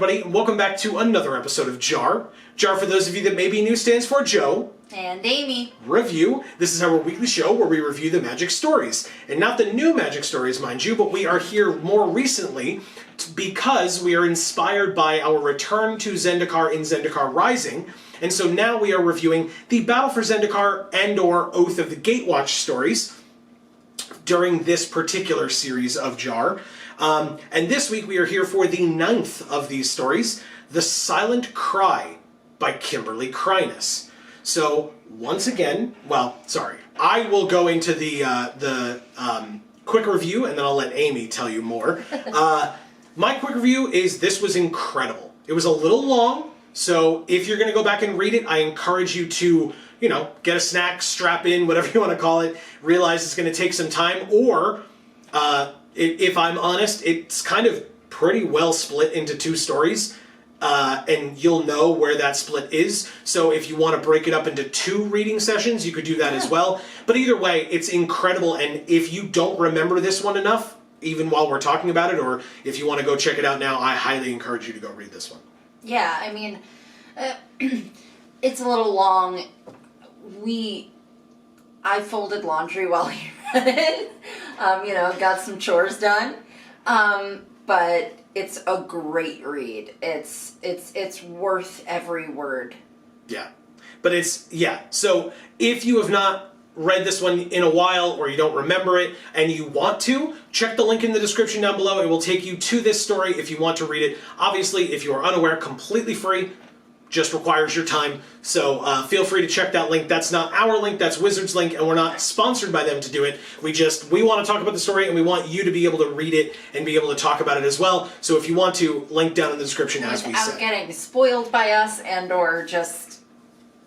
everybody, and welcome back to another episode of JaAR. JaAR, for those of you that may be new, stands for Joe. And Amy. Review. This is our weekly show where we review the Magic stories. And not the new Magic stories, mind you, but we are here more recently because we are inspired by our return to Zendikar in Zendikar Rising. And so now we are reviewing the Battle for Zendikar and/or Oath of the Gatewatch stories during this particular series of JaAR. And this week we are here for the 9th of these stories, The Silent Cry by Kimberly Kryness. So once again, I will go into the quick review and then I'll let Amy tell you more. My quick review is this was incredible. It was a little long, so if you're going to go back and read it, I encourage you to, get a snack, strap in, whatever you want to call it, realize it's going to take some time, or if I'm honest, it's kind of pretty well split into 2 stories. And you'll know where that split is. So if you want to break it up into 2 reading sessions, you could do that as well. But either way, it's incredible. And if you don't remember this one enough, even while we're talking about it, or if you want to go check it out now, I highly encourage you to go read this one. Yeah, I mean, it's a little long. I folded laundry while he read it. Got some chores done. But it's a great read. It's worth every word. Yeah. But so if you have not read this one in a while or you don't remember it and you want to, check the link in the description down below. It will take you to this story if you want to read it. Obviously, if you are unaware, completely free. Just requires your time. So feel free to check that link. That's not our link, that's Wizard's link, and we're not sponsored by them to do it. We want to talk about the story, and we want you to be able to read it and be able to talk about it as well. So if you want to, link down in the description as we said. Without getting spoiled by us and or just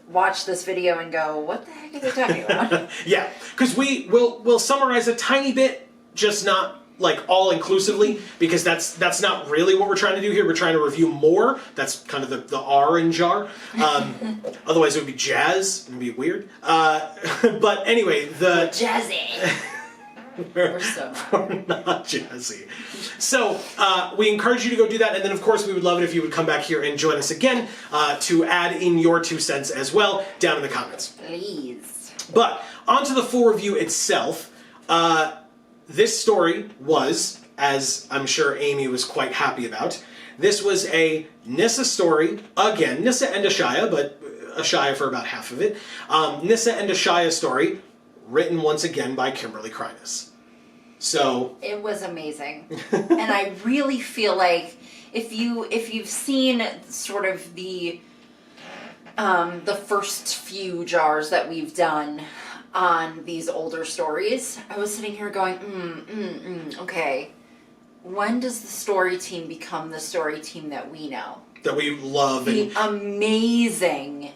watch this video and go, what the heck are they talking about? Yeah, because we'll summarize a tiny bit, just not like all inclusively, because that's not really what we're trying to do here. We're trying to review more. That's kind of the R in JaAR. Otherwise it would be jazz. It would be weird. But anyway, jazzy. We're so we're not jazzy. So we encourage you to go do that, and then of course we would love it if you would come back here and join us again to add in your 2 cents as well down in the comments. Please. But onto the full review itself. This story was, as I'm sure Amy was quite happy about, this was a Nissa story, again, Nissa and Ashaya, but Ashaya for about half of it. Nissa and Ashaya story, written once again by Kimberly Kryness. So it was amazing. And I really feel like if you've seen sort of the first few JaARs that we've done on these older stories, I was sitting here going, okay, when does the story team become the story team that we know? That we love. The amazing,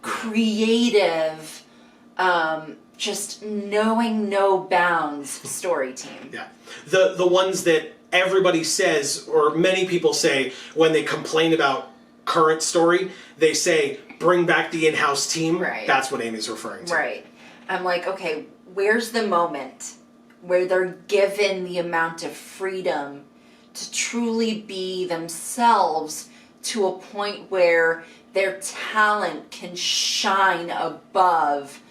creative, just knowing no bounds story team. Yeah. The ones that everybody says, or many people say, when they complain about current story, they say, bring back the in-house team. Right. That's what Amy's referring to. Right. I'm like, okay, where's the moment where they're given the amount of freedom to truly be themselves to a point where their talent can shine above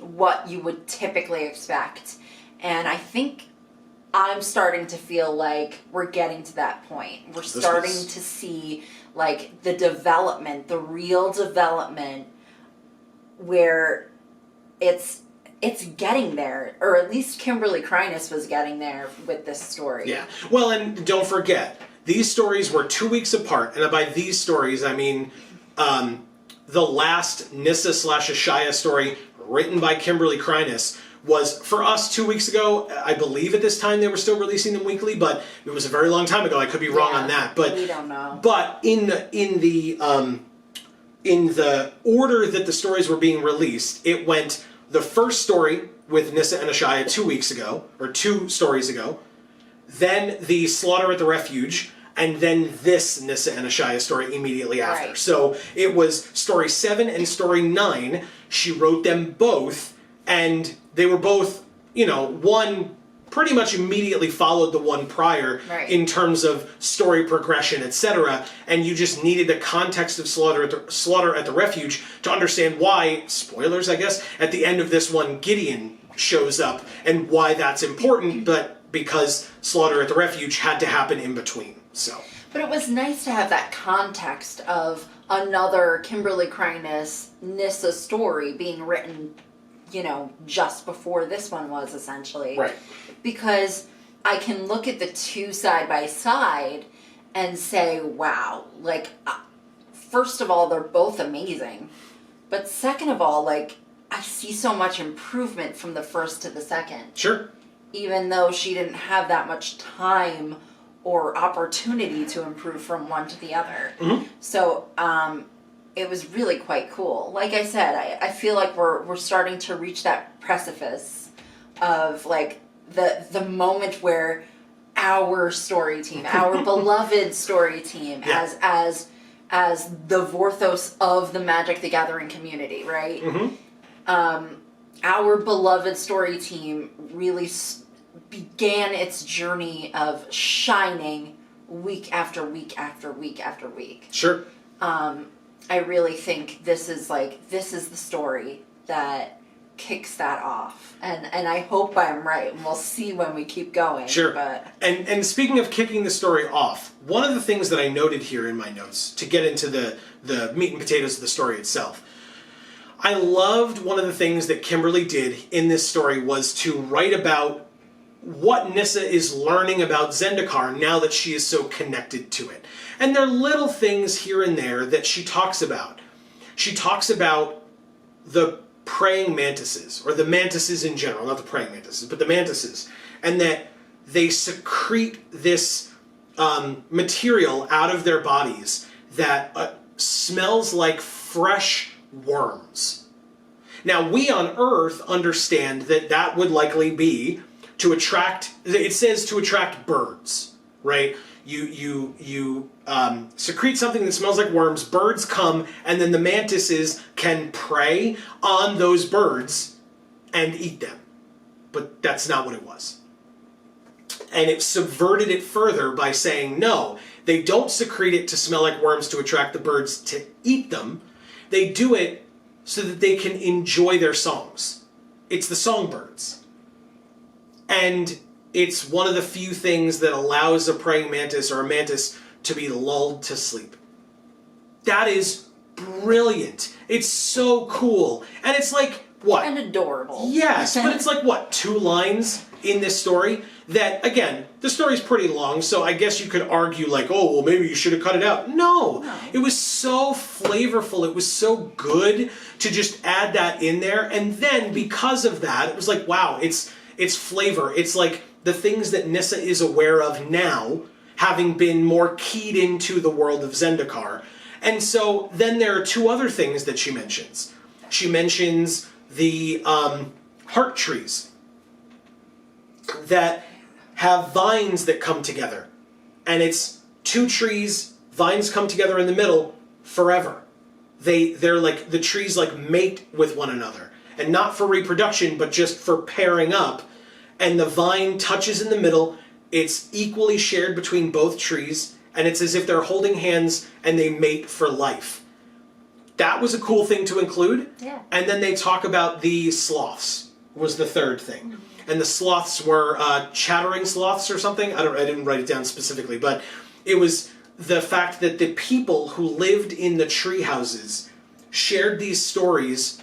what you would typically expect? And I think I'm starting to feel like we're getting to that point. We're starting to see like the development, the real development, where it's getting there, or at least Kimberly Kryness was getting there with this story. Yeah. Well, and don't forget, these stories were 2 weeks apart, and by these stories I mean the last Nissa / Ashaya story written by Kimberly Kryness was, for us, 2 weeks ago. I believe at this time they were still releasing them weekly, but it was a very long time ago. I could be wrong on that. But we don't know. But in the order that the stories were being released, it went the first story with Nissa and Ashaya 2 weeks ago, or 2 stories ago, then the Slaughter at the Refuge, and then this Nissa and Ashaya story immediately after. Right. So it was story 7 and story 9. She wrote them both, and they were both, one pretty much immediately followed the one prior Right. in terms of story progression, etc. And you just needed the context of Slaughter at the Refuge to understand why, spoilers I guess, at the end of this one Gideon shows up and why that's important, but because Slaughter at the Refuge had to happen in between. So. But it was nice to have that context of another Kimberly Cryness Nissa story being written, you know, just before this one was, essentially. Right. Because I can look at the two side by side and say, wow, like, first of all, they're both amazing. But second of all, like, I see so much improvement from the first to the second. Sure. Even though she didn't have that much time or opportunity to improve from one to the other. Mm-hmm. So it was really quite cool. Like I said, I feel like we're starting to reach that precipice of like the moment where our story team, our beloved story team, yeah. as the Vorthos of the Magic the Gathering community, right? Mm-hmm. Our beloved story team really began its journey of shining week after week after week after week. Sure. I really think this is the story that kicks that off. And I hope I'm right, and we'll see when we keep going. Sure. But And speaking of kicking the story off, one of the things that I noted here in my notes, to get into the meat and potatoes of the story itself, I loved one of the things that Kimberly did in this story was to write about what Nissa is learning about Zendikar now that she is so connected to it. And there are little things here and there that she talks about. She talks about the praying mantises, or the mantises in general, not the praying mantises, but the mantises, and that they secrete this material out of their bodies that smells like fresh worms. Now, we on Earth understand that that would likely be to attract, it says to attract birds, right? You secrete something that smells like worms, birds come, and then the mantises can prey on those birds and eat them. But that's not what it was. And it subverted it further by saying, no, they don't secrete it to smell like worms to attract the birds to eat them. They do it so that they can enjoy their songs. It's the songbirds. And it's one of the few things that allows a praying mantis or a mantis to be lulled to sleep. That is brilliant. It's so cool. And it's like, what? and adorable. Yes, but it's like, what, 2 lines in this story? That, again, the story's pretty long, so I guess you could argue like, oh, well, maybe you should have cut it out. No. It was so flavorful. It was so good to just add that in there. And then, because of that, it was like, wow, it's flavor. It's like the things that Nissa is aware of now, having been more keyed into the world of Zendikar. And so then there are 2 other things that she mentions. She mentions the heart trees that have vines that come together. And it's 2 trees, vines come together in the middle forever. They're like, the trees like mate with one another. And not for reproduction, but just for pairing up. And the vine touches in the middle. It's equally shared between both trees. And it's as if they're holding hands and they mate for life. That was a cool thing to include. Yeah. And then they talk about the sloths was the 3rd thing. And the sloths were chattering sloths or something. I didn't write it down specifically, but it was the fact that the people who lived in the tree houses shared these stories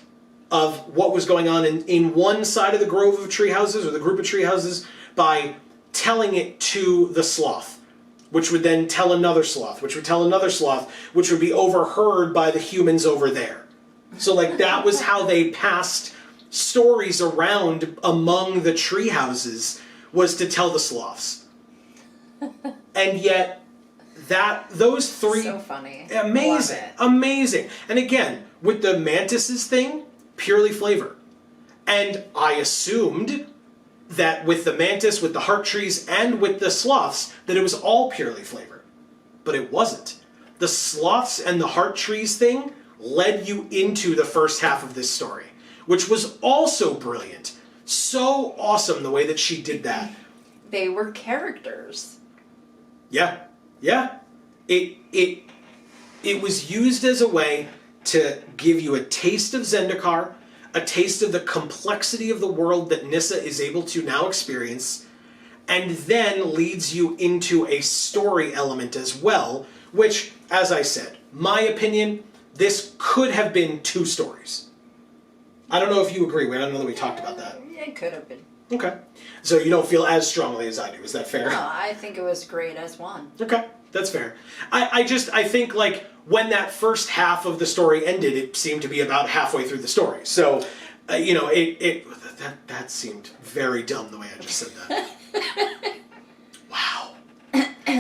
of what was going on in one side of the grove of tree houses, or the group of tree houses, by telling it to the sloth, which would then tell another sloth, which would tell another sloth, which would be overheard by the humans over there. So like that was how they passed stories around among the tree houses, was to tell the sloths. And yet those 3, So funny. amazing, Love it. amazing. And again, with the mantises thing, purely flavor. And I assumed that with the mantis, with the heart trees, and with the sloths, that it was all purely flavor. But it wasn't. The sloths and the heart trees thing led you into the first half of this story, which was also brilliant. So awesome the way that she did that. They were characters. Yeah. Yeah. It was used as a way to give you a taste of Zendikar, a taste of the complexity of the world that Nissa is able to now experience, and then leads you into a story element as well, which, as I said, my opinion, this could have been 2 stories. I don't know if you agree. I don't know that we talked about that. It could have been. Okay. So you don't feel as strongly as I do. Is that fair? No, I think it was great as one. Okay. That's fair. I think, like, when that first half of the story ended, it seemed to be about halfway through the story. So, that seemed very dumb the way I just said that. Wow.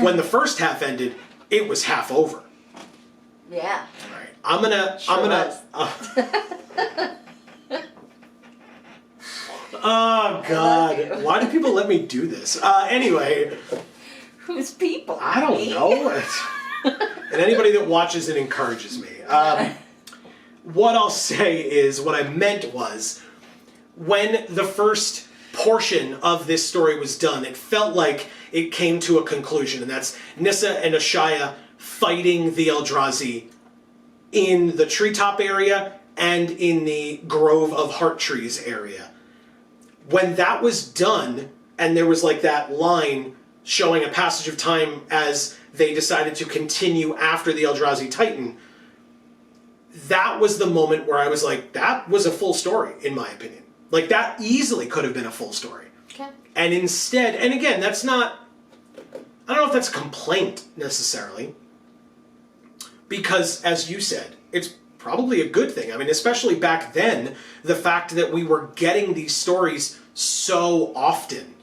When the first half ended, it was half over. Yeah. All right. I'm gonna. Oh God! Why do people let me do this? Anyway. Who's people? I don't know. And anybody that watches it encourages me. What I'll say is, what I meant was, when the first portion of this story was done, it felt like it came to a conclusion, and that's Nissa and Ashaya fighting the Eldrazi in the treetop area and in the Grove of Heart Trees area. When that was done, and there was like that line showing a passage of time as they decided to continue after the Eldrazi Titan, that was the moment where I was like, that was a full story, in my opinion. Like, that easily could have been a full story. Okay. And instead, and again, that's not, I don't know if that's a complaint, necessarily, because, as you said, it's probably a good thing. I mean, especially back then, the fact that we were getting these stories so often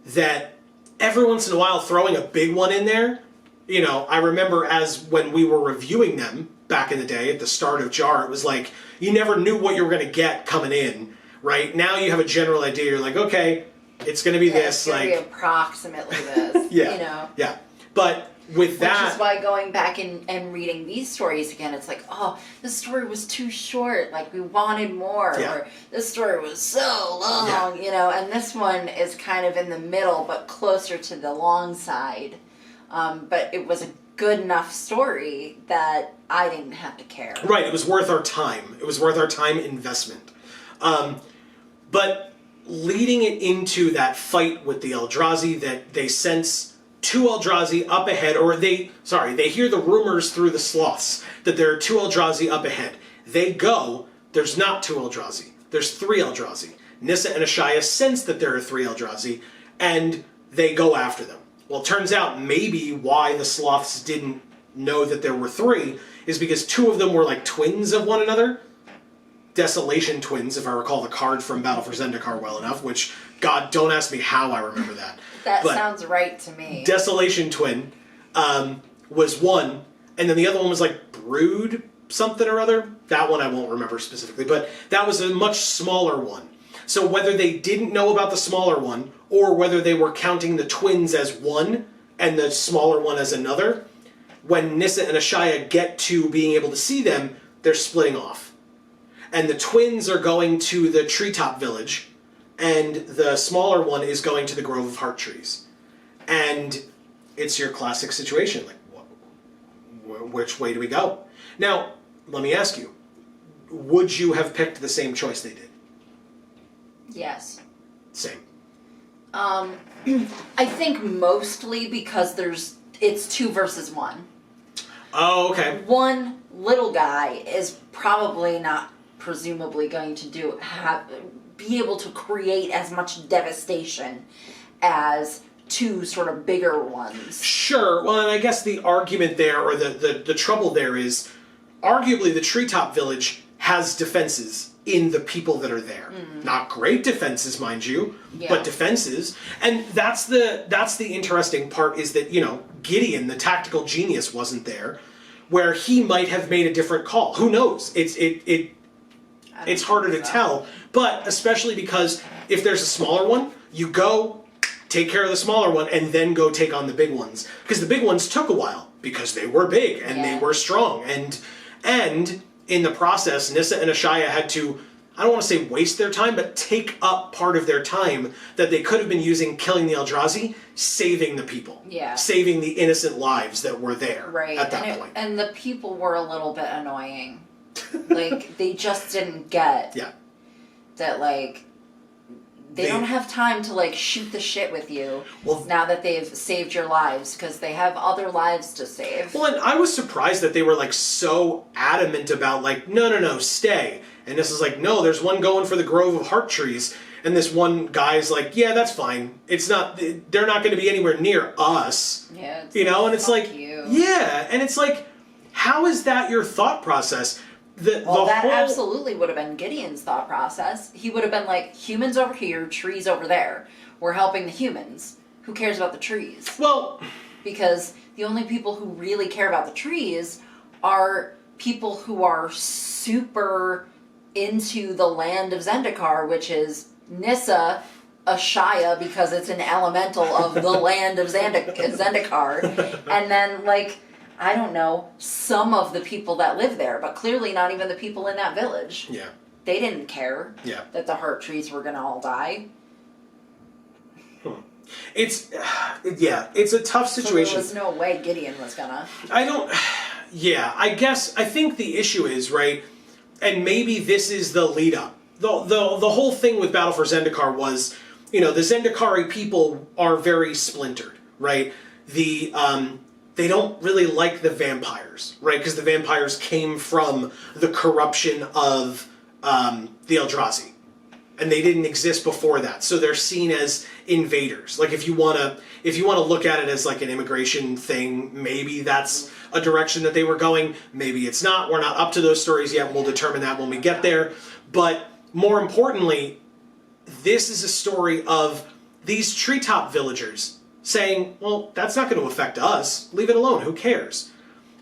that every once in a while throwing a big one in there, I remember as when we were reviewing them back in the day at the start of JaAR, it was like, you never knew what you were going to get coming in, right? Now you have a general idea, you're like, okay, it's going to be this. It's going to be approximately this, Yeah. Yeah. But with that... Which is why going back and reading these stories again, it's like, oh, this story was too short, like we wanted more, or this story was so long, and this one is kind of in the middle, but closer to the long side. But it was a good enough story that I didn't have to care. Right, it was worth our time. It was worth our time investment. But leading it into that fight with the Eldrazi that they sense 2 Eldrazi up ahead, or they hear the rumors through the sloths that there are 2 Eldrazi up ahead. They go, there's not 2 Eldrazi, there's 3 Eldrazi. Nissa and Ashaya sense that there are 3 Eldrazi, and they go after them. Well, it turns out maybe why the sloths didn't know that there were 3 is because 2 of them were like twins of one another. Desolation twins, if I recall the card from Battle for Zendikar well enough, which, God, don't ask me how I remember that. That sounds right to me. Desolation twin was one, and then the other one was like Brood something or other. That one I won't remember specifically, but that was a much smaller one. So whether they didn't know about the smaller one, or whether they were counting the twins as one and the smaller one as another, when Nissa and Ashaya get to being able to see them, they're splitting off. And the twins are going to the treetop village, and the smaller one is going to the Grove of Heart Trees. And it's your classic situation. Like, which way do we go? Now, let me ask you, would you have picked the same choice they did? Yes. Same. I think mostly because it's 2 versus 1. Oh, okay. One little guy is probably not presumably going to be able to create as much devastation as 2 sort of bigger ones. Sure. Well, and I guess the argument there, or the trouble there is, arguably the treetop village has defenses in the people that are there. Not great defenses, mind you, but defenses. And that's the interesting part, is that, Gideon, the tactical genius, wasn't there, where he might have made a different call. Who knows? It's harder to tell, but especially because if there's a smaller one, you go take care of the smaller one and then go take on the big ones. Because the big ones took a while, because they were big and they were strong. And in the process, Nissa and Ashaya had to I don't want to say waste their time, but take up part of their time that they could have been using killing the Eldrazi, saving the people. Yeah. Saving the innocent lives that were there right. at that point. And the people were a little bit annoying. Like, they just didn't get that, like, they don't have time to, like, shoot the shit with you now that they've saved your lives, because they have other lives to save. Well, and I was surprised that they were, like, so adamant about, like, no, stay. And this is like, no, there's one going for the Grove of Heart Trees. And this one guy's like, yeah, that's fine. It's not, they're not going to be anywhere near us. Yeah. You know, and it's like, you. Yeah. And it's like, how is that your thought process? That absolutely would have been Gideon's thought process. He would have been like, humans over here, trees over there. We're helping the humans. Who cares about the trees? Well, because the only people who really care about the trees are people who are super into the land of Zendikar, which is Nissa, Ashaya, because it's an elemental of the land of Zendikar, and then, like, I don't know, some of the people that live there, but clearly not even the people in that village. Yeah. They didn't care that the heart trees were going to all die. It's a tough situation. So there was no way Gideon was gonna. I think the issue is, right, and maybe this is the lead up. The whole thing with Battle for Zendikar was, the Zendikari people are very splintered, right? They don't really like the vampires, right? Because the vampires came from the corruption of the Eldrazi. And they didn't exist before that, so they're seen as invaders. Like, if you wanna look at it as like an immigration thing, maybe that's a direction that they were going. Maybe it's not. We're not up to those stories yet. We'll determine that when we get there. But more importantly, this is a story of these treetop villagers saying, "Well, that's not going to affect us. Leave it alone. Who cares?"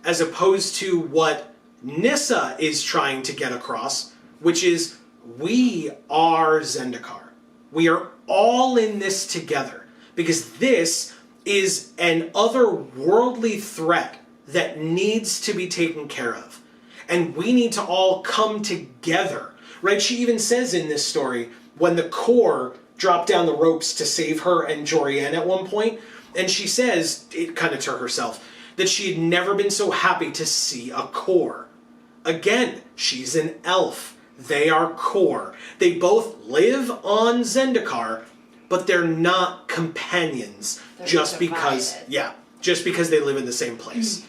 As opposed to what Nissa is trying to get across, which is, we are Zendikar. We are all in this together because this is an otherworldly threat that needs to be taken care of. And we need to all come together, right? She even says in this story, when the core dropped down the ropes to save her and Jorian at one point, and she says, it kind of to herself, that she had never been so happy to see a core. Again, she's an elf. They are core. They both live on Zendikar, but they're not companions just because they live in the same place.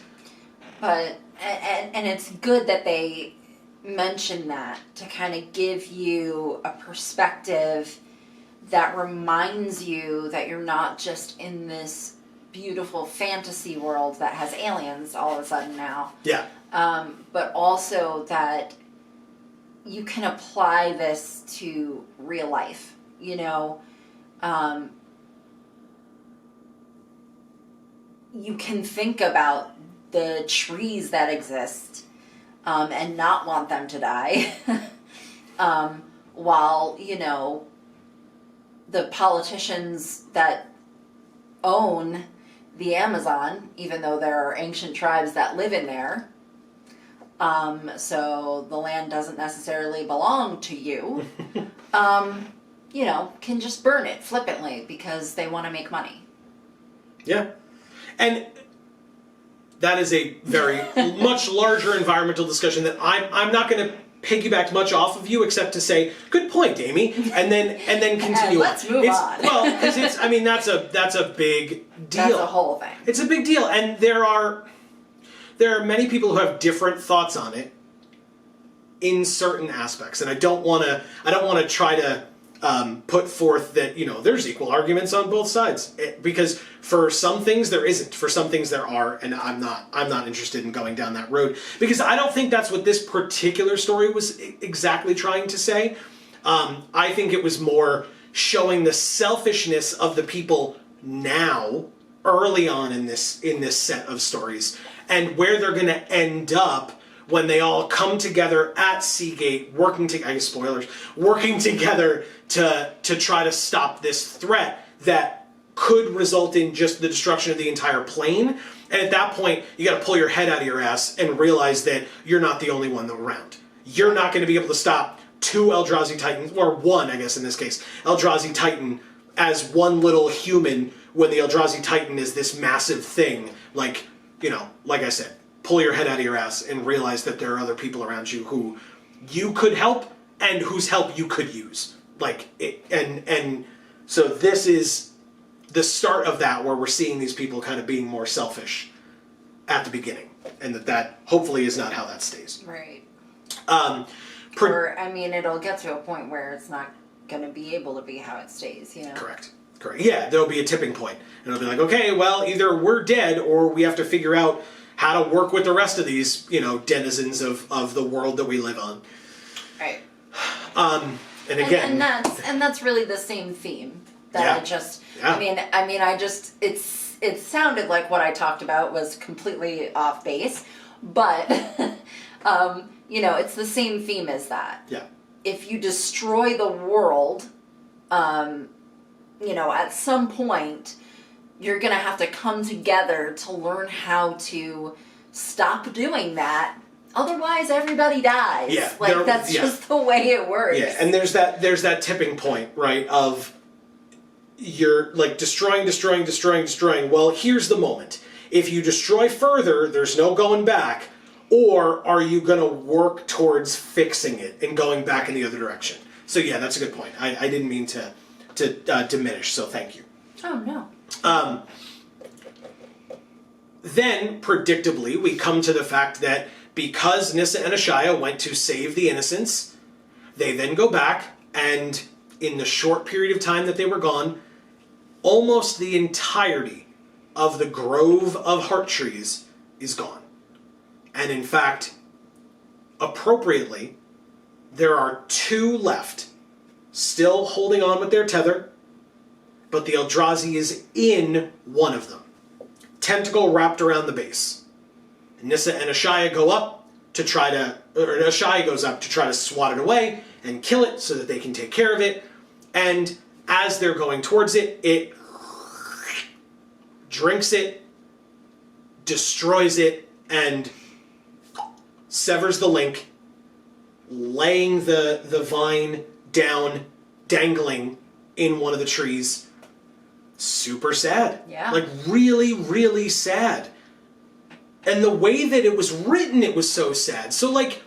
But and it's good that they mention that to kind of give you a perspective that reminds you that you're not just in this beautiful fantasy world that has aliens all of a sudden now. Yeah. But also that you can apply this to real life, you can think about the trees that exist and not want them to die while, the politicians that own the Amazon, even though there are ancient tribes that live in there, so the land doesn't necessarily belong to you, can just burn it flippantly because they want to make money. Yeah. And that is a very much larger environmental discussion that I'm not going to piggyback much off of you except to say, good point, Amy, and then continue. Let's move on. Well, because that's a big deal. That's a whole thing. It's a big deal, and there are many people who have different thoughts on it in certain aspects, and I don't want to try to put forth that there's equal arguments on both sides, because for some things there isn't, for some things there are, and I'm not interested in going down that road because I don't think that's what this particular story was exactly trying to say. I think it was more showing the selfishness of the people now, early on in this set of stories, and where they're going to end up when they all come together at Seagate, working together to try to stop this threat that could result in just the destruction of the entire plane. And at that point, you got to pull your head out of your ass and realize that you're not the only one around. You're not going to be able to stop two Eldrazi Titans, or one, I guess in this case, Eldrazi Titan as one little human when the Eldrazi Titan is this massive thing. Like, you know, like I said, pull your head out of your ass and realize that there are other people around you who you could help and whose help you could use. Like, and so this is the start of that, where we're seeing these people kind of being more selfish at the beginning, and that hopefully is not how that stays. Right. Or, I mean, it'll get to a point where it's not going to be able to be how it stays, you know? Correct. Yeah, there'll be a tipping point. And it'll be like, okay, well, either we're dead or we have to figure out how to work with the rest of these, you know, denizens of the world that we live on. Right. And again... And that's really the same theme that I just... Yeah. I mean, it sounded like what I talked about was completely off base, but... you know, it's the same theme as that. Yeah. If you destroy the world, you know, at some point, you're going to have to come together to learn how to stop doing that. Otherwise, everybody dies. Yeah. Like, that's just the way it works. Yeah, and there's that tipping point, right, of you're, like, destroying. Well, here's the moment. If you destroy further, there's no going back. Or are you going to work towards fixing it and going back in the other direction? So yeah, that's a good point. I didn't mean to diminish, so thank you. Oh, no. Then, predictably, we come to the fact that because Nissa and Ashaya went to save the innocents, they then go back, and in the short period of time that they were gone, almost the entirety of the grove of heart trees is gone. And in fact, appropriately, there are two left, still holding on with their tether, but the Eldrazi is in one of them. Tentacle wrapped around the base. Nissa and Ashaya go up to try to, or Ashaya goes up to try to swat it away and kill it so that they can take care of it. And as they're going towards it, it drinks it, destroys it, and severs the link, laying the vine down, dangling in one of the trees. Super sad. Yeah. Like, really, really sad. And the way that it was written, it was so sad. So, like,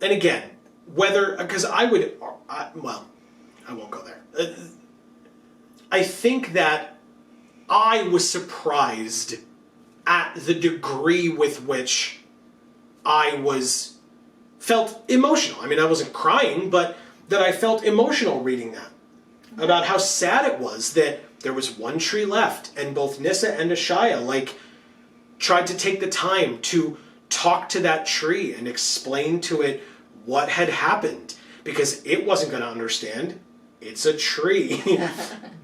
and again, whether, because I won't go there. I think that I was surprised at the degree with which I felt emotional. I mean, I wasn't crying, but that I felt emotional reading that. About how sad it was that there was one tree left, and both Nissa and Ashaya, like, tried to take the time to talk to that tree and explain to it what had happened, because it wasn't going to understand. It's a tree.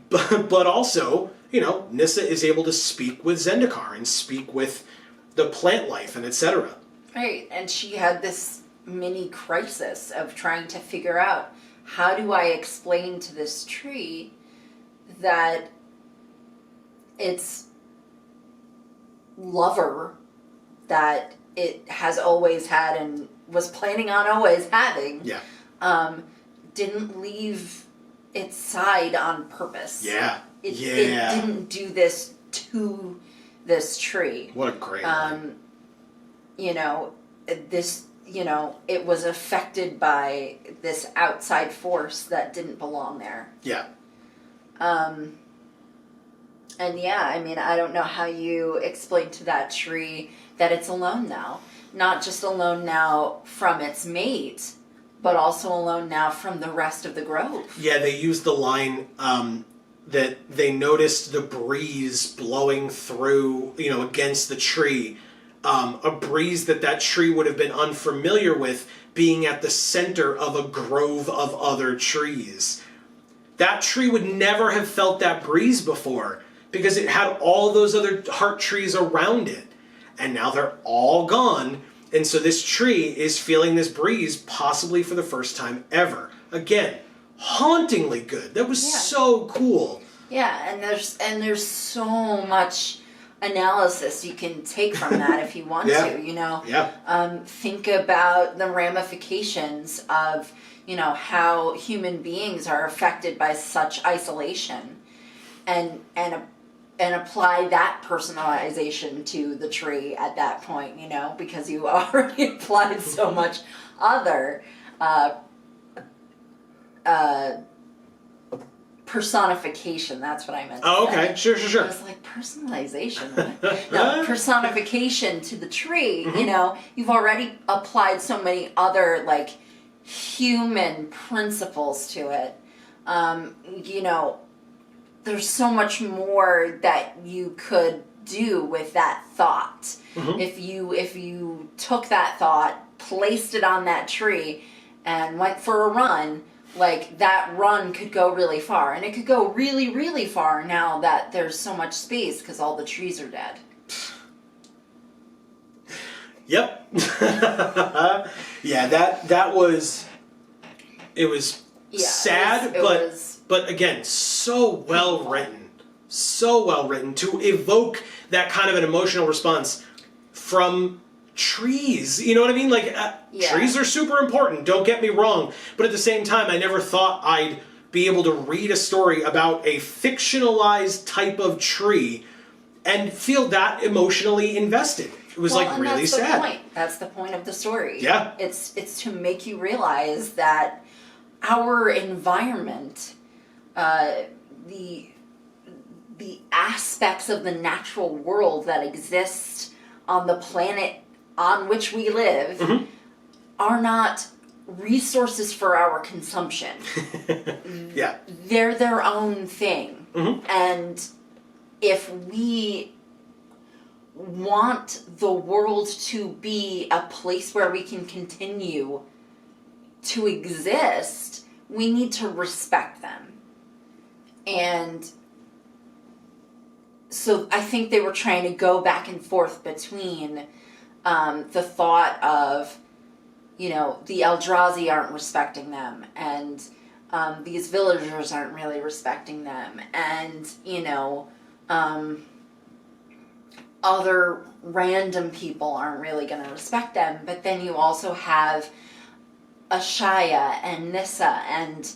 but also, you know, Nissa is able to speak with Zendikar and speak with the plant life and etc. Right, and she had this mini crisis of trying to figure out, how do I explain to this tree that its lover that it has always had and was planning on always having, didn't leave its side on purpose. Yeah. It didn't do this to this tree. What a great you know, this, you know, it was affected by this outside force that didn't belong there. Yeah. And yeah, I mean, I don't know how you explain to that tree that it's alone now. Not just alone now from its mate, but also alone now from the rest of the grove. Yeah, they used the line that they noticed the breeze blowing through, you know, against the tree. A breeze that tree would have been unfamiliar with, being at the center of a grove of other trees. That tree would never have felt that breeze before, because it had all those other heart trees around it. And now they're all gone, and so this tree is feeling this breeze possibly for the first time ever. Again, hauntingly good. That was so cool. Yeah, and there's so much analysis you can take from that if you want to, you know. Think about the ramifications of, you know, how human beings are affected by such isolation, and apply that personalization to the tree at that point, you know, because you already applied so much other personification. That's what I meant to say. Okay. Sure. I was like, personalization? What? No, personification to the tree, you know, you've already applied so many other, like, human principles to it. You know, there's so much more that you could do with that thought. If you took that thought, placed it on that tree, and went for a run, like, that run could go really far. And it could go really, really far now that there's so much space because all the trees are dead. Yep. Yeah, that was... It was sad, but again, so well written. So well written to evoke that kind of an emotional response from trees. You know what I mean? Like, trees are super important, don't get me wrong. But at the same time, I never thought I'd be able to read a story about a fictionalized type of tree and feel that emotionally invested. It was really sad. That's the point of the story. Yeah. It's to make you realize that our environment, the aspects of the natural world that exist on the planet on which we live are not resources for our consumption. Yeah. They're their own thing. And if we want the world to be a place where we can continue to exist, we need to respect them. And so I think they were trying to go back and forth between the thought of, you know, the Eldrazi aren't respecting them, and these villagers aren't really respecting them, and, you know, other random people aren't really going to respect them. But then you also have Ashaya and Nissa and,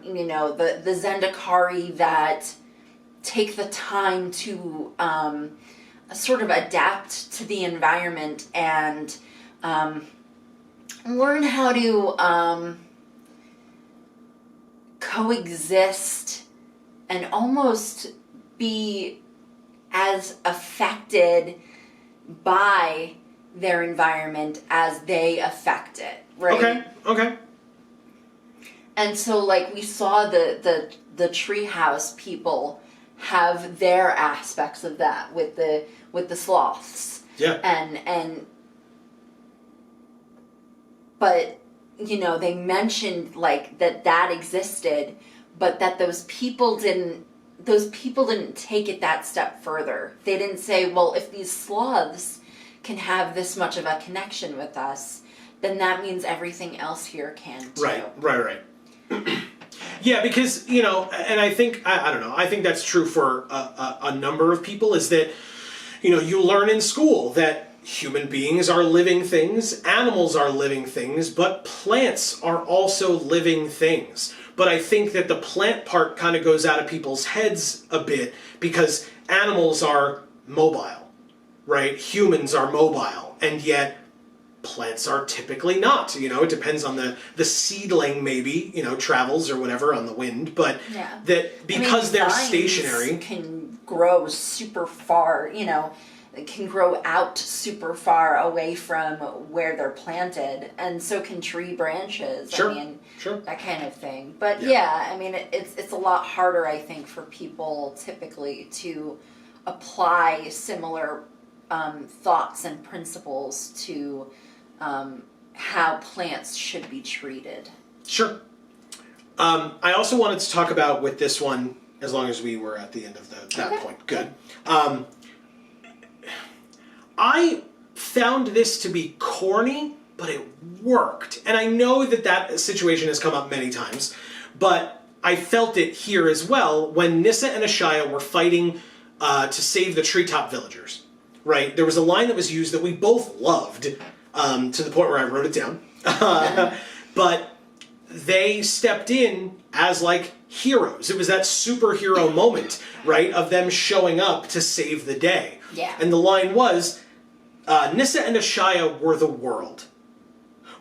you know, the Zendikari that take the time to sort of adapt to the environment and learn how to coexist and almost be as affected by their environment as they affect it, right? Okay. And so, like, we saw the treehouse people have their aspects of that with the sloths. Yeah. But, you know, they mentioned, like, that existed, but that those people didn't take it that step further. They didn't say, well, if these sloths can have this much of a connection with us, then that means everything else here can too. Right. Yeah, because, you know, and I think, I don't know, I think that's true for a number of people, is that, you know, you learn in school that human beings are living things, animals are living things, but plants are also living things. But I think that the plant part kind of goes out of people's heads a bit, because animals are mobile, right? Humans are mobile, and yet plants are typically not. You know, it depends on the seedling, maybe, you know, travels or whatever on the wind, but that because they're stationary, can grow super far, you know, can grow out super far away from where they're planted, and so can tree branches. Sure. I mean, Sure. that kind of thing. But yeah, I mean, it's a lot harder, I think, for people typically to apply similar thoughts and principles to how plants should be treated. Sure. I also wanted to talk about with this one, as long as we were at the end of that point. Good. I found this to be corny, but it worked. And I know that situation has come up many times, but I felt it here as well when Nissa and Ashaya were fighting to save the treetop villagers, right? There was a line that was used that we both loved, to the point where I wrote it down. But they stepped in as like heroes. It was that superhero moment, right, of them showing up to save the day. Yeah. And the line was, Nissa and Ashaya were the world.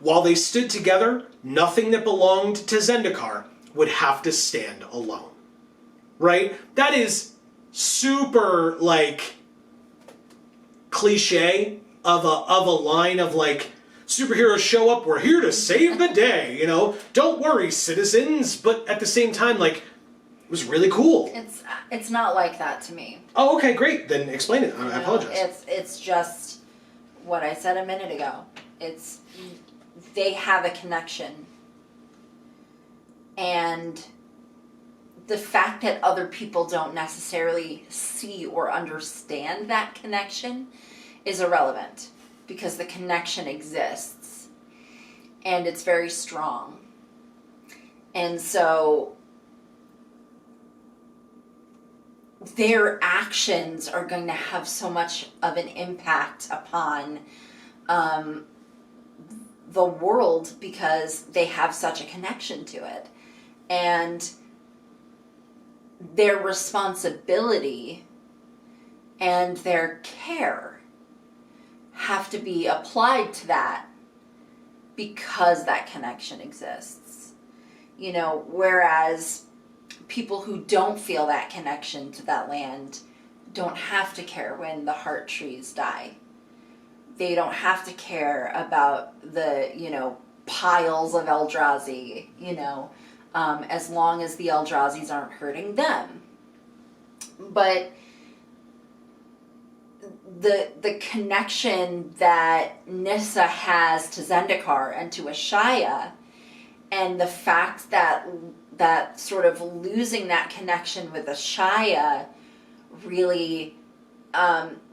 While they stood together, nothing that belonged to Zendikar would have to stand alone. Right? That is super, like, cliche of a line of, like, superheroes show up, we're here to save the day, you know? Don't worry, citizens. But at the same time, like, it was really cool. It's not like that to me. Oh, okay, great. Then explain it. I apologize. It's just what I said a minute ago. It's they have a connection. And the fact that other people don't necessarily see or understand that connection is irrelevant, because the connection exists and it's very strong. And so their actions are going to have so much of an impact upon the world, because they have such a connection to it. And their responsibility and their care have to be applied to that because that connection exists. You know, whereas people who don't feel that connection to that land don't have to care when the heart trees die. They don't have to care about the, you know, piles of Eldrazi, you know, as long as the Eldrazi's aren't hurting them. But the connection that Nissa has to Zendikar and to Ashaya, and the fact that sort of losing that connection with Ashaya really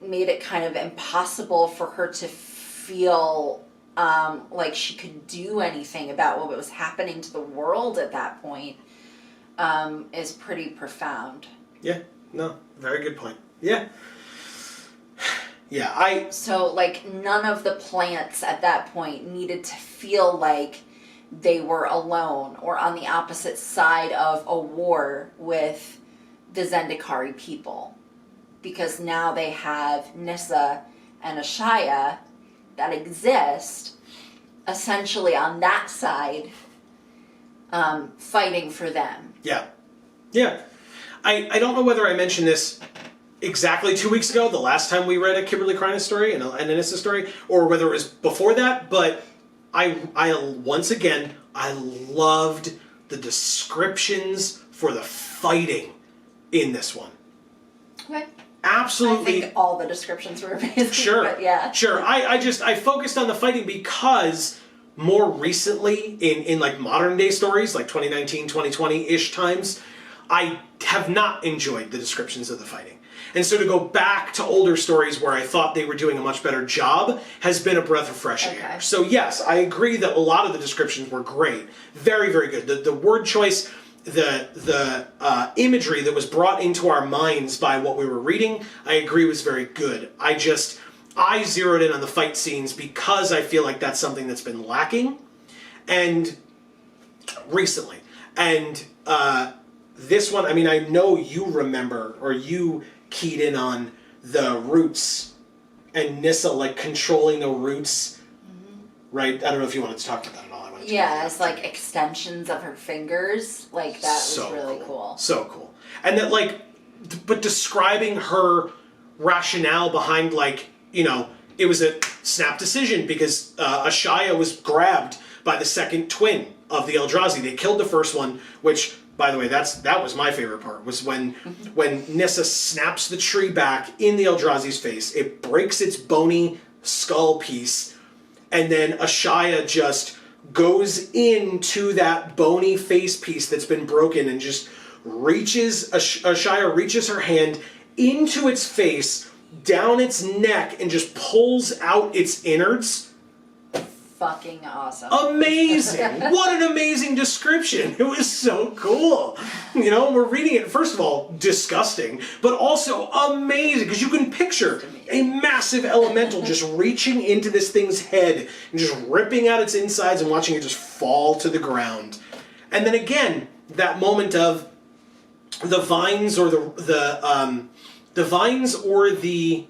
made it kind of impossible for her to feel like she could do anything about what was happening to the world at that point, is pretty profound. Yeah, no, very good point. Yeah. Yeah, So, like, none of the plants at that point needed to feel like they were alone or on the opposite side of a war with the Zendikari people. Because now they have Nissa and Ashaya that exist essentially on that side, fighting for them. Yeah. Yeah. I don't know whether I mentioned this exactly 2 weeks ago, the last time we read a Kimberly Kreiner story and a Nissa story, or whether it was before that, but I once again, I loved the descriptions for the fighting in this one. Okay. Absolutely. I think all the descriptions were amazing. Sure. But yeah. Sure. I focused on the fighting because more recently in like modern day stories, like 2019, 2020-ish times, I have not enjoyed the descriptions of the fighting. And so to go back to older stories where I thought they were doing a much better job has been a breath of fresh air. So yes, I agree that a lot of the descriptions were great. Very, very good. The word choice, the imagery that was brought into our minds by what we were reading, I agree was very good. I zeroed in on the fight scenes because I feel like that's something that's been lacking and recently. And this one, I mean, I know you remember, or you keyed in on the roots and Nissa like controlling the roots, right? I don't know if you wanted to talk about that at all. Yeah, it's like extensions of her fingers. Like, that was really cool. So cool. And that, like, but describing her rationale behind, like, you know, it was a snap decision because Ashaya was grabbed by the second twin of the Eldrazi. They killed the first one, which, by the way, that was my favorite part, was when Nissa snaps the tree back in the Eldrazi's face. It breaks its bony skull piece, and then Ashaya just goes into that bony face piece that's been broken and just Ashaya reaches her hand into its face, down its neck, and just pulls out its innards. fucking awesome. Amazing! What an amazing description! It was so cool. You know, we're reading it, first of all, disgusting, but also amazing, because you can picture a massive elemental just reaching into this thing's head and just ripping out its insides and watching it just fall to the ground. And then again, that moment of the vines or the vines or the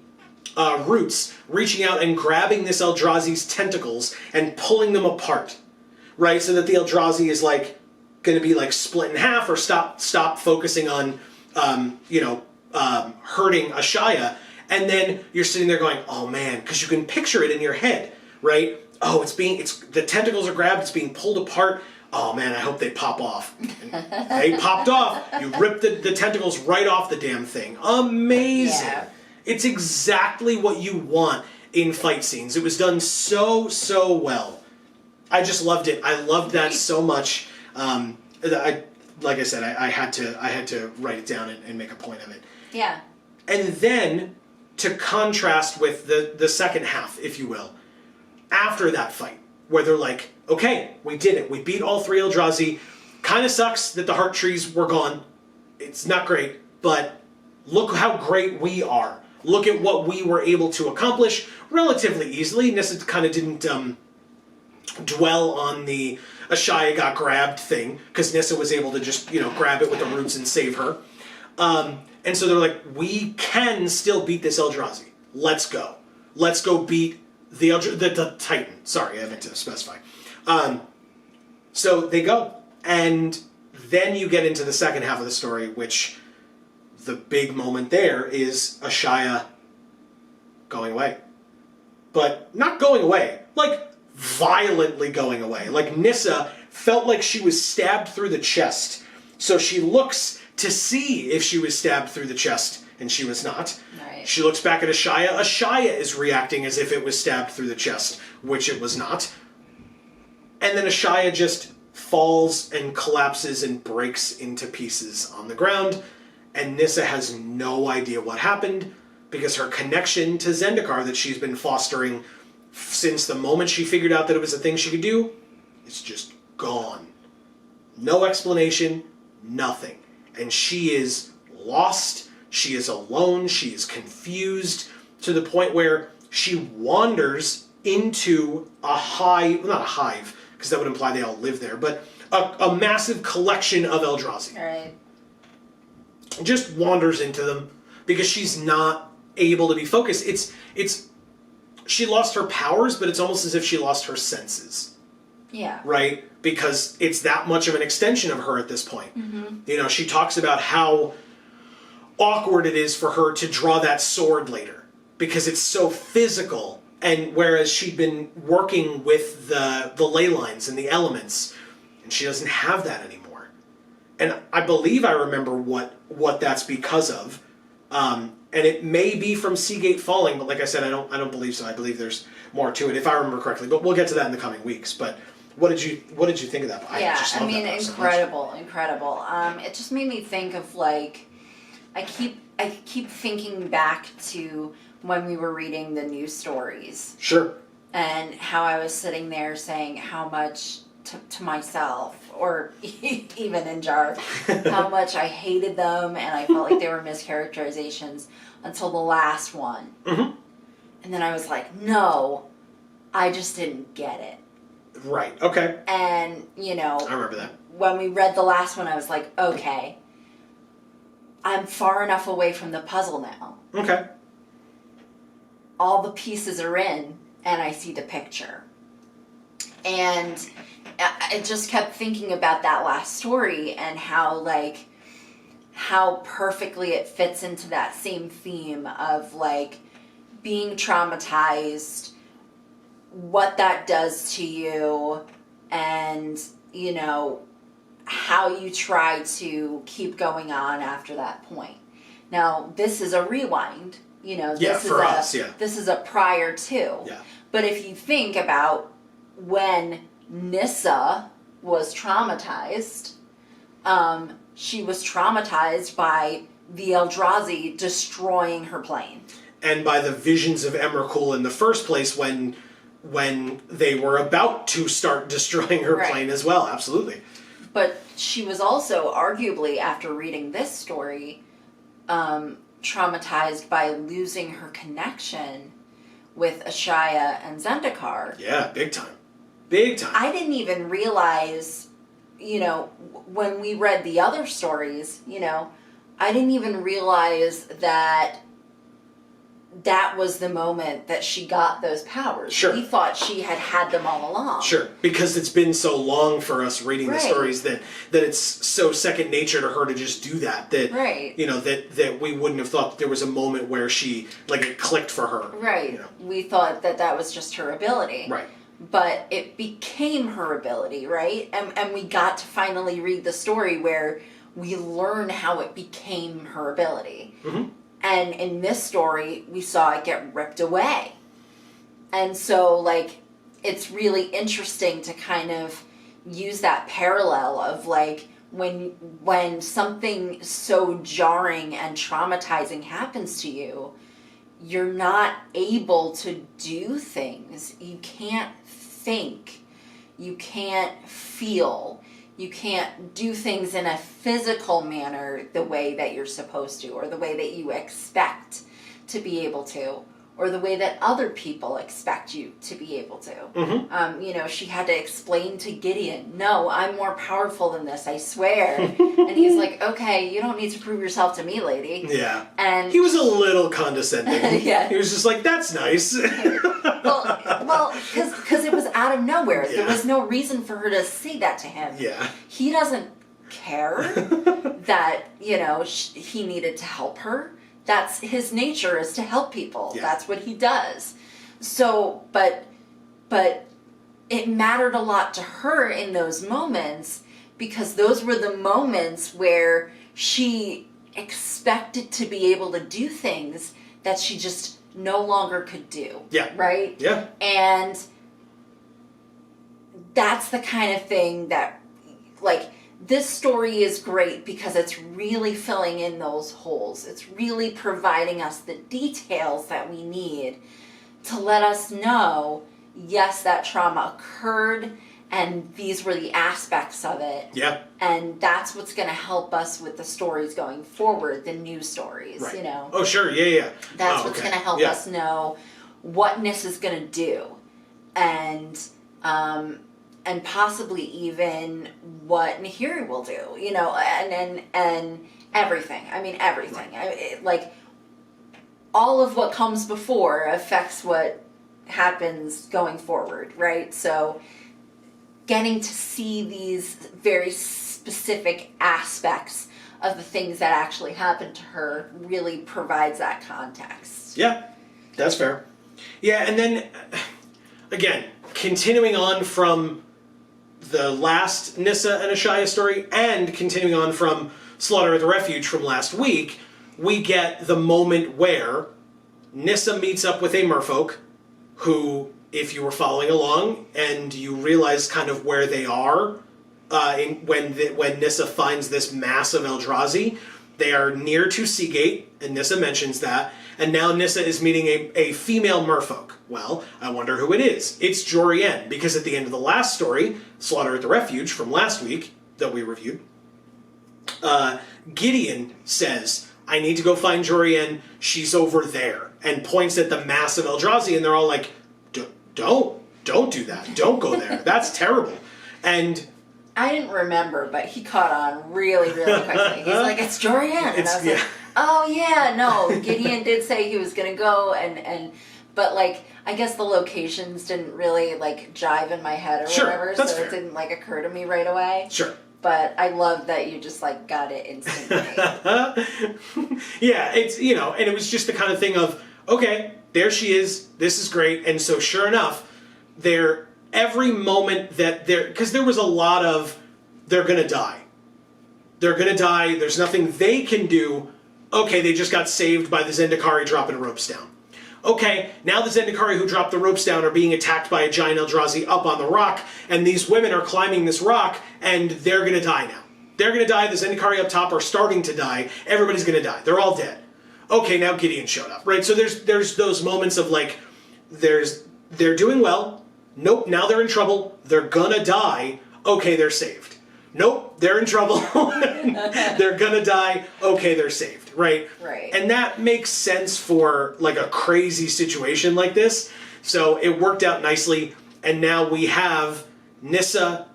roots reaching out and grabbing this Eldrazi's tentacles and pulling them apart, right? So that the Eldrazi is like going to be like split in half or stop focusing on hurting Ashaya. And then you're sitting there going, oh man, because you can picture it in your head, right? Oh, the tentacles are grabbed, it's being pulled apart. Oh man, I hope they pop off. And they popped off. You ripped the tentacles right off the damn thing. Amazing. Yeah. It's exactly what you want in fight scenes. It was done so well. I just loved it. I loved that so much. Like I said, I had to write it down and make a point of it. Yeah. And then to contrast with the second half, if you will, after that fight, where they're like, okay, we did it. We beat all three Eldrazi. Kind of sucks that the heart trees were gone. It's not great, but look how great we are. Look at what we were able to accomplish relatively easily. Nissa kind of didn't dwell on the Ashaya got grabbed thing, because Nissa was able to just, grab it with the roots and save her. And so they're like, we can still beat this Eldrazi. Let's go. Let's go beat the Titan. Sorry, I meant to specify. So they go. And then you get into the second half of the story, which the big moment there is Ashaya going away. But not going away, like violently going away. Like Nissa felt like she was stabbed through the chest. So she looks to see if she was stabbed through the chest, and she was not. Right. She looks back at Ashaya. Ashaya is reacting as if it was stabbed through the chest, which it was not. And then Ashaya just falls and collapses and breaks into pieces on the ground. And Nissa has no idea what happened, because her connection to Zendikar that she's been fostering since the moment she figured out that it was a thing she could do, is just gone. No explanation, nothing. And she is lost, she is alone, she is confused, to the point where she wanders into not a hive, because that would imply they all live there, but a massive collection of Eldrazi. Right. Just wanders into them because she's not able to be focused. It's she lost her powers, but it's almost as if she lost her senses. Yeah. Right? Because it's that much of an extension of her at this point. Mm-hmm. She talks about how awkward it is for her to draw that sword later, because it's so physical, and whereas she'd been working with the ley lines and the elements, and she doesn't have that anymore. And I believe I remember what that's because of. And it may be from Seagate falling, but like I said, I don't believe so. I believe there's more to it, if I remember correctly. But we'll get to that in the coming weeks. But what did you think of that? I mean, incredible. It just made me think of, like, I keep thinking back to when we were reading the news stories. Sure. And how I was sitting there saying how much to myself, or even in JaAR, how much I hated them, and I felt like they were mischaracterizations until the last one. Mm-hmm. And then I was like, no, I just didn't get it. Right, okay. And, I remember that. When we read the last one, I was like, okay, I'm far enough away from the puzzle now. Okay. All the pieces are in, and I see the picture. And I just kept thinking about that last story and how perfectly it fits into that same theme of, like, being traumatized, what that does to you, and, how you try to keep going on after that point. Now, this is a rewind, this is a prior to. Yeah. But if you think about when Nissa was traumatized, she was traumatized by the Eldrazi destroying her plane. And by the visions of Emrakul in the first place, when when they were about to start destroying her plane as well. Absolutely. But she was also, arguably, after reading this story, traumatized by losing her connection with Ashaya and Zendikar. Yeah, big time. Big time. I didn't even realize, you know, when we read the other stories, you know, I didn't even realize that that was the moment that she got those powers. Sure. We thought she had them all along. Sure, because it's been so long for us reading the stories that it's so second nature to her to just do that. That you know, that we wouldn't have thought that there was a moment where she, like, it clicked for her. Right. You know? We thought that that was just her ability. Right. But it became her ability, right? And we got to finally read the story where we learn how it became her ability. Mm-hmm. And in this story, we saw it get ripped away. And so, like, it's really interesting to kind of use that parallel of, like, when something so jarring and traumatizing happens to you, you're not able to do things. You can't think. You can't feel. You can't do things in a physical manner the way that you're supposed to, or the way that you expect to be able to, or the way that other people expect you to be able to. Mm-hmm. You know, she had to explain to Gideon, no, I'm more powerful than this, I swear. And he's like, okay, you don't need to prove yourself to me, lady. Yeah. And he was a little condescending. Yeah. He was just like, that's nice. well, because it was out of nowhere. Yeah. There was no reason for her to say that to him. Yeah. He doesn't care that, you know, he needed to help her. That's his nature, is to help people. Yeah. That's what he does. So, but it mattered a lot to her in those moments, because those were the moments where she expected to be able to do things that she just no longer could do. Yeah. Right? Yeah. And that's the kind of thing that, like, this story is great because it's really filling in those holes. It's really providing us the details that we need to let us know, yes, that trauma occurred, and these were the aspects of it. Yeah. And that's what's going to help us with the stories going forward, the new stories, Right. you know. Oh, sure. Yeah, yeah. That's what's going to help us know what Nis is going to do. And possibly even what Nahiri will do, you know, and everything. I mean, everything. Right. Like, all of what comes before affects what happens going forward, right? So, getting to see these very specific aspects of the things that actually happened to her really provides that context. Yeah, that's fair. Yeah, and then, again, continuing on from the last Nissa and Ashaya story, and continuing on from Slaughter at the Refuge from last week, we get the moment where Nissa meets up with a merfolk who, if you were following along and you realize kind of where they are when Nissa finds this mass of Eldrazi, they are near to Seagate, and Nissa mentions that, and now Nissa is meeting a female merfolk. Well, I wonder who it is. It's Jorienne, because at the end of the last story, Slaughter at the Refuge from last week that we reviewed, Gideon says, I need to go find Jorienne, she's over there, and points at the mass of Eldrazi, and they're all like, don't do that, don't go there, that's terrible. And I didn't remember, but he caught on really, really quickly. He's like, it's Jorienne. And I was like, oh yeah, no, Gideon did say he was going to go, but, like, I guess the locations didn't really, like, jive in my head or whatever, so fair. It didn't, like, occur to me right away. Sure. But I love that you just, like, got it instantly. Yeah, it's, you know, and it was just the kind of thing of, okay, there she is, this is great, and so sure enough, every moment that because there was a lot of, they're gonna die. They're gonna die, there's nothing they can do. Okay, they just got saved by the Zendikari dropping ropes down. Okay, now the Zendikari who dropped the ropes down are being attacked by a giant Eldrazi up on the rock, and these women are climbing this rock, and they're gonna die now. They're gonna die, the Zendikari up top are starting to die, everybody's gonna die, they're all dead. Okay, now Gideon showed up, right? So there's those moments of, like, there's they're doing well. Nope, now they're in trouble. They're gonna die. Okay, they're saved. Nope, they're in trouble. They're gonna die. Okay, they're saved. Right? Right. And that makes sense for like a crazy situation like this. So it worked out nicely. And now we have Nissa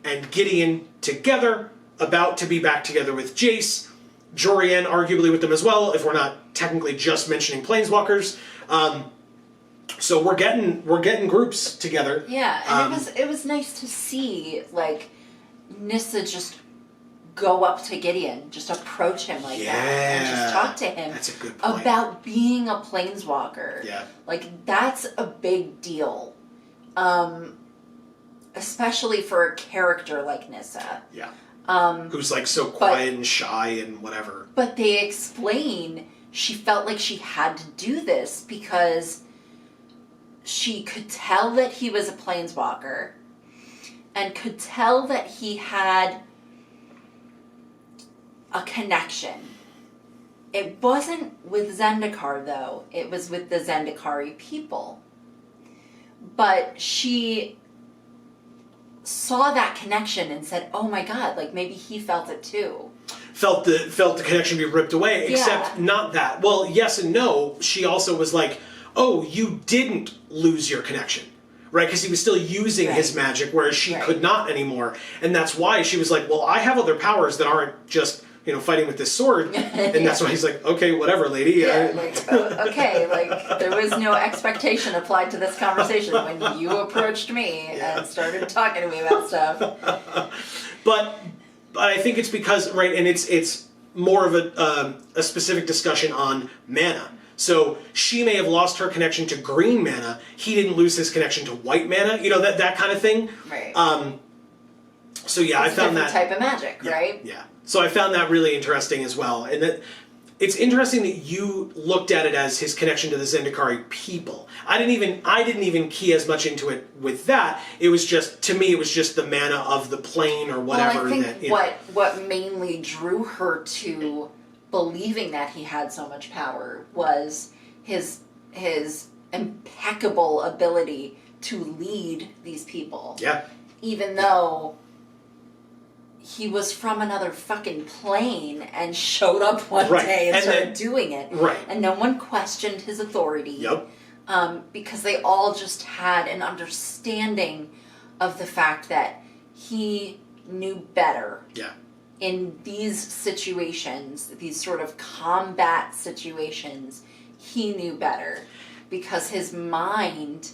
and Gideon together, about to be back together with Jace. Jorian arguably with them as well, if we're not technically just mentioning Planeswalkers. So we're getting groups together. Yeah, and it was nice to see like Nissa just go up to Gideon, just approach him like that, and just talk to him that's a good point. about being a Planeswalker. Yeah, like that's a big deal, especially for a character like Nissa. Yeah. Who's like so quiet and shy and whatever. But they explain she felt like she had to do this because she could tell that he was a Planeswalker and could tell that he had a connection. It wasn't with Zendikar, though. It was with the Zendikari people. But she saw that connection and said, oh my god, like maybe he felt it too. Felt the connection be ripped away, except not that. Well, yes and no. She also was like, oh, you didn't lose your connection. Right? Because he was still using his magic, whereas she could not anymore. And that's why she was like, well, I have other powers that aren't just, fighting with this sword. And that's why he's like, okay, whatever, lady. Yeah, okay, like, there was no expectation applied to this conversation when you approached me and started talking to me about stuff. But I think it's because, right, and it's more of a specific discussion on mana. So she may have lost her connection to green mana. He didn't lose his connection to white mana. That kind of thing. Right. So yeah, it's I found that type of magic, right? Yeah. So I found that really interesting as well, and that it's interesting that you looked at it as his connection to the Zendikari people. I didn't even key as much into it with that. It was just, to me, it was just the mana of the plane or whatever. Well, I think what mainly drew her to believing that he had so much power was his impeccable ability to lead these people. Yeah. Even though he was from another fucking plane and showed up one day and started doing it. Right. And no one questioned his authority. Yep. Because they all just had an understanding of the fact that he knew better. Yeah. In these situations, these sort of combat situations, he knew better because his mind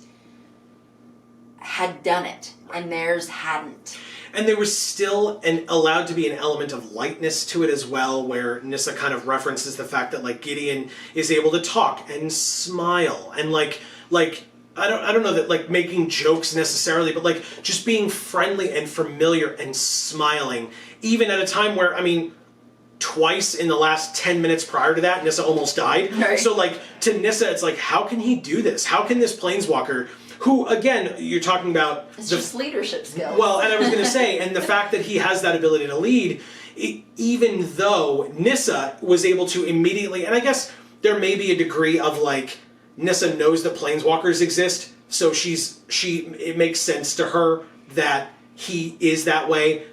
had done it and theirs hadn't. And there was still allowed to be an element of lightness to it as well, where Nissa kind of references the fact that like Gideon is able to talk and smile and like I don't know that like making jokes necessarily, but like just being friendly and familiar and smiling, even at a time where, twice in the last 10 minutes prior to that, Nissa almost died. Right. So like to Nissa, it's like, how can he do this? How can this Planeswalker, who again, you're talking about... It's just leadership skills. Well, and I was going to say, and the fact that he has that ability to lead, even though Nissa was able to immediately, and I guess there may be a degree of like, Nissa knows that Planeswalkers exist, so it makes sense to her that he is that way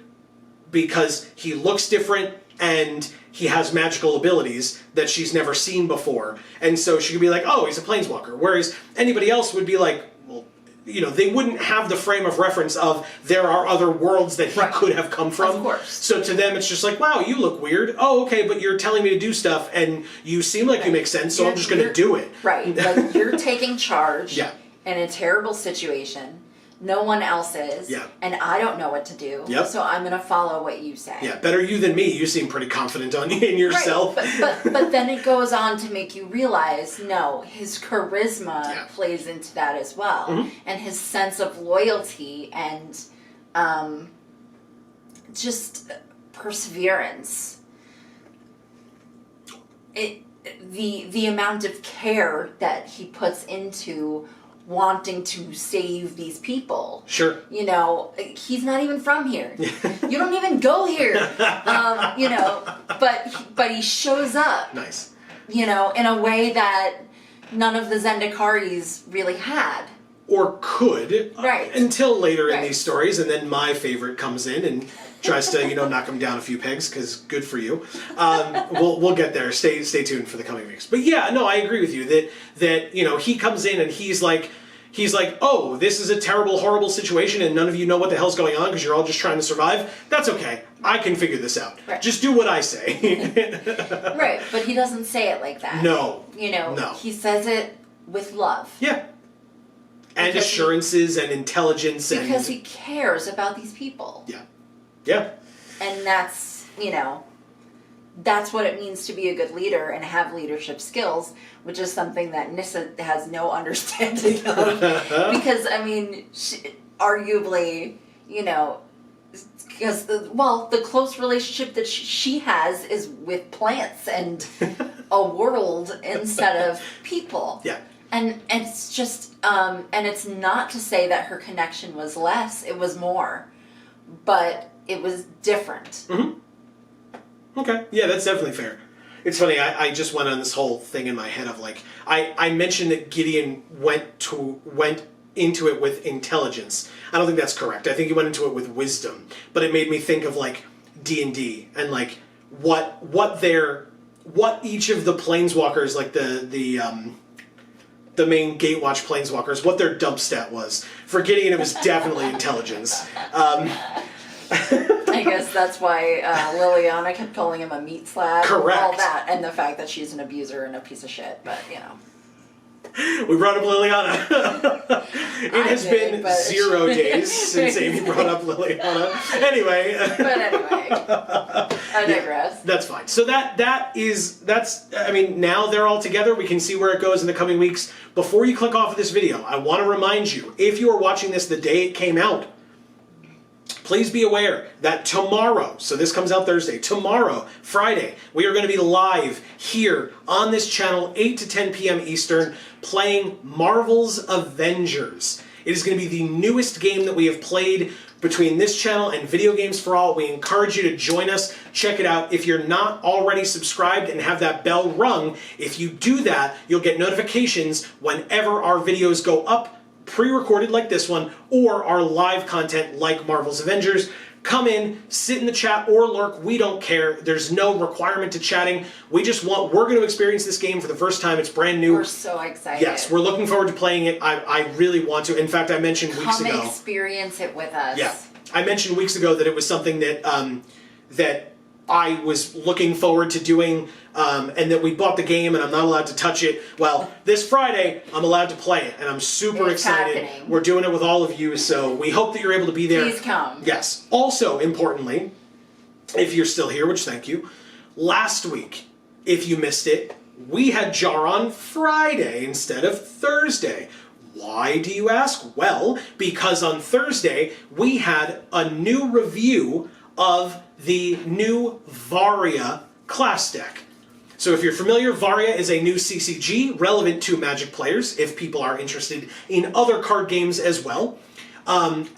because he looks different and he has magical abilities that she's never seen before. And so she could be like, oh, he's a Planeswalker. Whereas anybody else would be like, well, they wouldn't have the frame of reference of there are other worlds that he could have come from. Of course. So to them, it's just like, wow, you look weird. Oh, okay, but you're telling me to do stuff and you seem like you make sense, so I'm just going to do it. Right. Like you're taking charge in a terrible situation. No one else is. Yeah. And I don't know what to do. Yep. So I'm going to follow what you say. Yeah, better you than me. You seem pretty confident in yourself. Right. But then it goes on to make you realize, no, his charisma plays into that as well. Mm-hmm. And his sense of loyalty and just perseverance. The amount of care that he puts into wanting to save these people. Sure. He's not even from here. You don't even go here. But he shows up. Nice. In a way that none of the Zendikaris really had. or could, Right. Until later in Right. these stories, and then my favorite comes in and tries to, knock him down a few pegs, because good for you. We'll get there. Stay tuned for the coming weeks. But yeah, no, I agree with you that he comes in and he's like, oh, this is a terrible, horrible situation, and none of you know what the hell's going on because you're all just trying to survive. That's okay. I can figure this out. Right. Just do what I say. Right, but he doesn't say it like that. No. No. He says it with love. Yeah. And Because assurances and intelligence. Because he cares about these people. Yeah. Yeah. And that's, that's what it means to be a good leader and have leadership skills, which is something that Nissa has no understanding of. Because, arguably, because, the close relationship that she has is with plants and a world instead of people. Yeah. And it's just, and it's not to say that her connection was less, it was more. But it was different. Mm-hmm. Okay. Yeah, that's definitely fair. It's funny, I just went on this whole thing in my head of I mentioned that Gideon went into it with intelligence. I don't think that's correct. I think he went into it with wisdom. But it made me think of D&D and what each of the planeswalkers, the main Gatewatch planeswalkers, what their dump stat was. For Gideon, it was definitely intelligence. I guess that's why Liliana kept calling him a meat slab. Correct. All that, and the fact that she's an abuser and a piece of shit, but We brought up Liliana. It has been 0 days since Amy brought up Liliana. Anyway. But anyway, I digress. Yeah, that's fine. So now they're all together. We can see where it goes in the coming weeks. Before you click off of this video, I want to remind you, if you are watching this the day it came out, please be aware that tomorrow, so this comes out Thursday, tomorrow, Friday, we are going to be live here on this channel, 8 to 10 p.m. Eastern, playing Marvel's Avengers. It is going to be the newest game that we have played between this channel and Video Games for All. We encourage you to join us. Check it out. If you're not already subscribed and have that bell rung, if you do that, you'll get notifications whenever our videos go up, pre-recorded like this one, or our live content like Marvel's Avengers. Come in, sit in the chat or lurk, we don't care. There's no requirement to chatting. We're going to experience this game for the first time. It's brand new. We're so excited. Yes, we're looking forward to playing it. I really want to. In fact, I mentioned weeks ago. Come experience it with us. Yeah. I mentioned weeks ago that it was something that that I was looking forward to doing, and that we bought the game and I'm not allowed to touch it. Well, this Friday, I'm allowed to play it, and I'm super excited. Happening. We're doing it with all of you, so we hope that you're able to be there. Please come. Yes. Also, importantly, if you're still here, which thank you, last week, if you missed it, we had JaAR on Friday instead of Thursday. Why, do you ask? Well, because on Thursday, we had a new review of the new Varia class deck. So if you're familiar, Varia is a new CCG relevant to Magic players, if people are interested in other card games as well. I love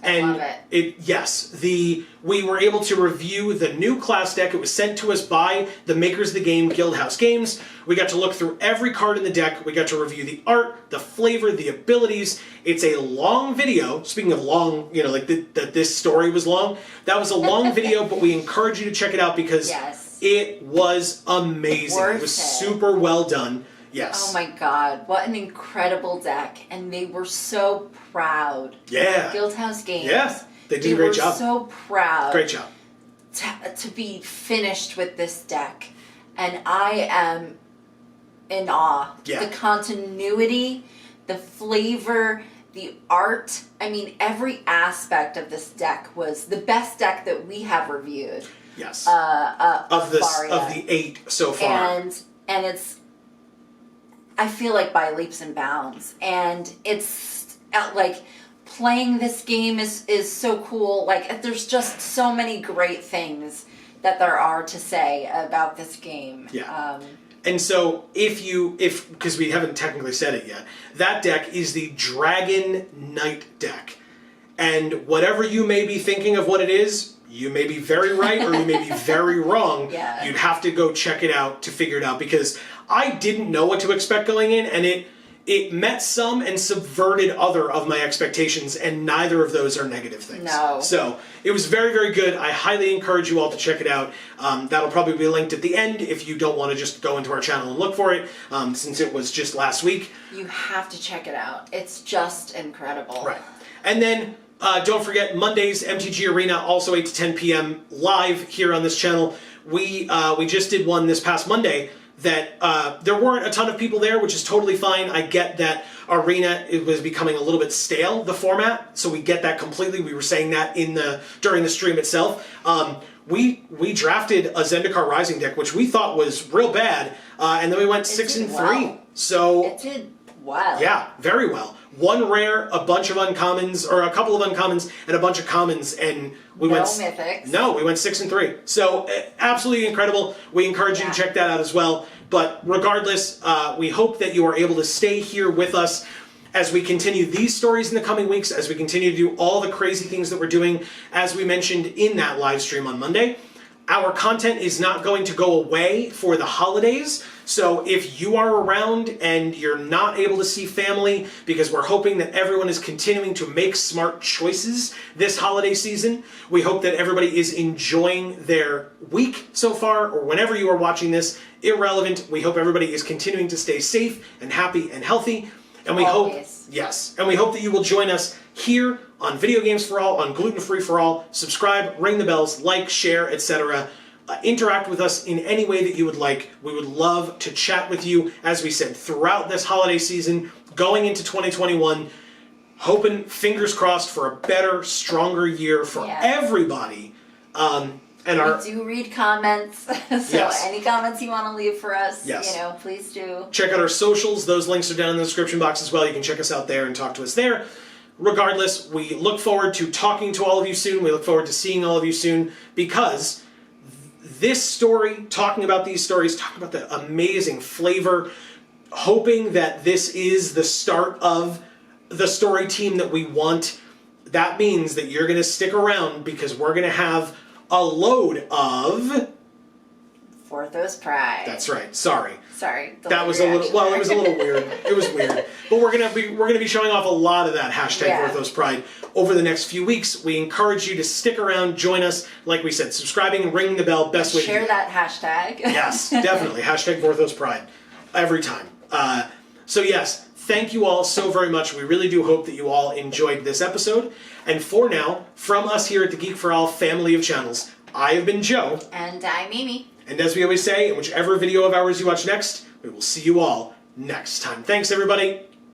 it. We were able to review the new class deck. It was sent to us by the makers of the game, Guildhouse Games. We got to look through every card in the deck. We got to review the art, the flavor, the abilities. It's a long video. Speaking of long, that this story was long. That was a long video, but we encourage you to check it out because it was amazing. It was super well done. Yes. Oh my God, what an incredible deck. And they were so proud. Yeah. Guildhouse Games. Yeah. They did a great job. They were so proud. Great job. To be finished with this deck. And I am in awe. Yeah. The continuity, the flavor, the art. I mean, every aspect of this deck was the best deck that we have reviewed. Yes. Of the 8 so far. And it's, I feel like by leaps and bounds. And it's playing this game is so cool. There's just so many great things that there are to say about this game. Yeah. And so because we haven't technically said it yet, that deck is the Dragon Knight deck. And whatever you may be thinking of what it is, you may be very right or you may be very wrong. You'd have to go check it out to figure it out, because I didn't know what to expect going in, and it met some and subverted other of my expectations, and neither of those are negative things. No. So it was very, very good. I highly encourage you all to check it out. That'll probably be linked at the end if you don't want to just go into our channel and look for it, since it was just last week. You have to check it out. It's just incredible. Right. And then don't forget, Mondays, MTG Arena, also 8 to 10 p.m. live here on this channel. We just did one this past Monday that there weren't a ton of people there, which is totally fine. I get that Arena, it was becoming a little bit stale, the format, so we get that completely. We were saying that during the stream itself. We drafted a Zendikar Rising deck, which we thought was real bad, and then we went 6-3. Well. So it did well. Yeah, very well. One rare, a bunch of uncommons, or a couple of uncommons, and a bunch of commons, and we went mythics. No, we went 6-3. So absolutely incredible. We encourage you to check that out as well. But regardless, we hope that you are able to stay here with us as we continue these stories in the coming weeks, as we continue to do all the crazy things that we're doing, as we mentioned in that live stream on Monday. Our content is not going to go away for the holidays, so if you are around and you're not able to see family, because we're hoping that everyone is continuing to make smart choices this holiday season, we hope that everybody is enjoying their week so far, or whenever you are watching this, irrelevant. We hope everybody is continuing to stay safe and happy and healthy, and we hope that you will join us here on Video Games for All, on Gluten Free for All. Subscribe, ring the bells, like, share, etc. Interact with us in any way that you would like. We would love to chat with you, as we said, throughout this holiday season, going into 2021, hoping, fingers crossed, for a better, stronger year for everybody. We do read comments, so any comments you want to leave for us, please do. Check out our socials. Those links are down in the description box as well. You can check us out there and talk to us there. Regardless, we look forward to talking to all of you soon. We look forward to seeing all of you soon, because this story, talking about these stories, talking about the amazing flavor, hoping that this is the start of the story team that we want, that means that you're going to stick around, because we're going to have a load of Vorthos Pride. That's right. Sorry. That was a little. Well, it was a little weird. It was weird. But we're gonna be showing off a lot of that hashtag Vorthos Pride over the next few weeks. We encourage you to stick around, join us. Like we said, subscribing and ringing the bell. Best way to share that hashtag. Yes, definitely hashtag Vorthos Pride every time. So yes, thank you all so very much. We really do hope that you all enjoyed this episode. And for now, from us here at the Geek for All family of channels, I have been Joe. And I'm Mimi. And as we always say, in whichever video of ours you watch next, we will see you all next time. Thanks, everybody.